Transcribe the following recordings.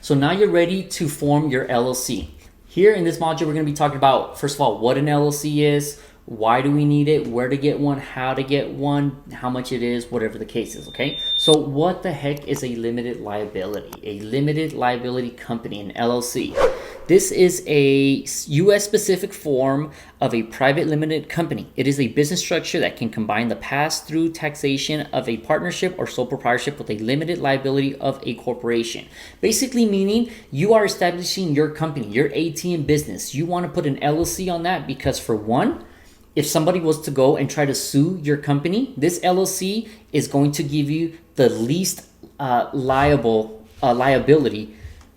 So now you're ready to form your LLC. Here in this module, we're going to be talking about, first of all, what an LLC is, why do we need it, where to get one, how to get one, how much it is, whatever the case is, okay? So what the heck is a limited liability? A limited liability company, an LLC. This is a US specific form of a private limited company. It is a business structure that can combine the pass-through taxation of a partnership or sole proprietorship with a limited liability of a corporation. Basically meaning you are establishing your company, your ATM business. You want to put an LLC on that because, for one, if somebody was to go and try to sue your company, this LLC is going to give you the least liability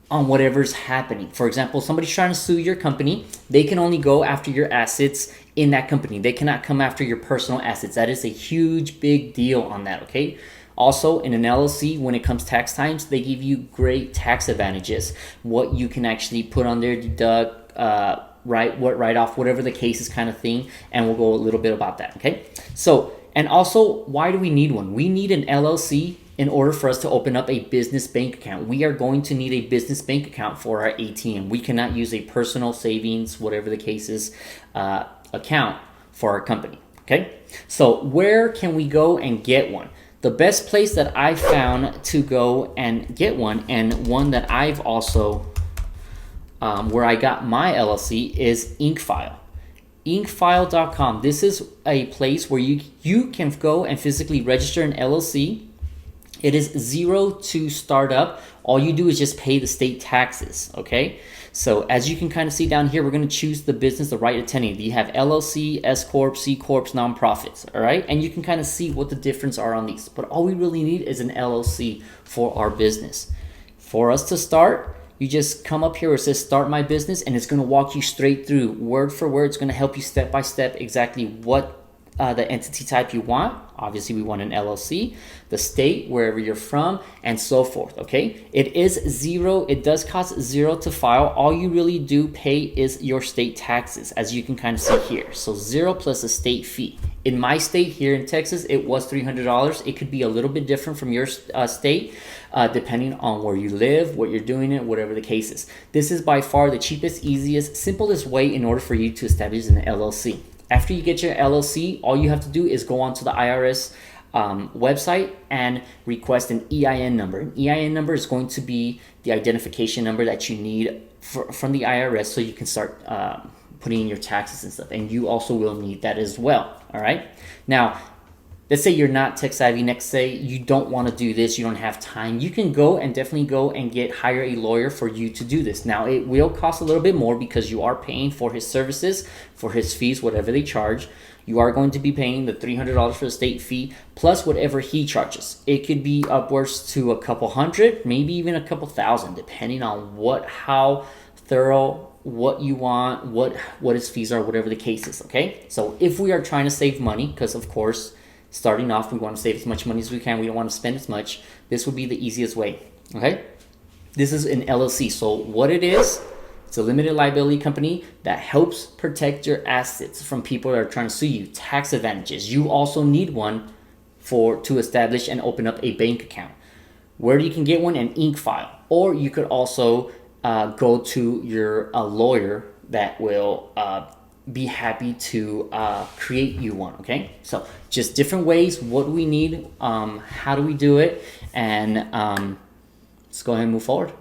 on whatever's happening. For example, somebody's trying to sue your company, they can only go after your assets in that company. They cannot come after your personal assets. That is a huge, big deal on that, okay? Also, in an LLC, when it comes tax times, they give you great tax advantages. What you can actually put on there, deduct, write off, whatever the case is, kind of thing, and we'll go a little bit about that, okay? So, and also, why do we need one? We need an LLC in order for us to open up a business bank account. We are going to need a business bank account for our ATM. We cannot use a personal savings, whatever the case is, account for our company, okay? So where can we go and get one? The best place that I found to go and get one, and one that I've also where I got my LLC, is InkFile. Inkfile.com. This is a place where you can go and physically register an LLC. It is zero to start up. All you do is just pay the state taxes, okay? So as you can kind of see down here, we're going to choose the business, the right attending. You have LLC, S Corp, C Corps, nonprofits, all right? And you can kind of see what the difference are on these. But all we really need is an LLC for our business. For us to start, you just come up here where it says start my business, and it's going to walk you straight through word for word. It's going to help you step by step exactly what the entity type you want. Obviously, we want an LLC, the state, wherever you're from, and so forth, okay? It is zero. It does cost zero to file. All you really do pay is your state taxes, as you can kind of see here. So zero plus a state fee. In my state here in Texas, it was $300. It could be a little bit different from your state, depending on where you live, what you're doing it, whatever the case is. This is by far the cheapest, easiest, simplest way in order for you to establish an LLC. After you get your LLC, all you have to do is go onto the IRS website and request an EIN number. An EIN number is going to be the identification number that you need from the IRS, so you can start putting in your taxes and stuff. And you also will need that as well, all right? Now, let's say you're not tech savvy. Next, say you don't want to do this, you don't have time. You can go and definitely go and hire a lawyer for you to do this. Now, it will cost a little bit more because you are paying for his services, for his fees, whatever they charge. You are going to be paying the $300 for the state fee plus whatever he charges. It could be upwards to a couple hundred, maybe even a couple thousand, depending on how thorough, what you want, what his fees are, whatever the case is, okay? So if we are trying to save money, because of course, starting off, we want to save as much money as we can. We don't want to spend as much. This would be the easiest way, okay? This is an LLC. So what it is, it's a limited liability company that helps protect your assets from people that are trying to sue you. Tax advantages. You also need one to establish and open up a bank account. Where you can get one? An InkFile. Or you could also go to your lawyer that will be happy to create you one, okay? So just different ways. What do we need? How do we do it? And let's go ahead and move forward.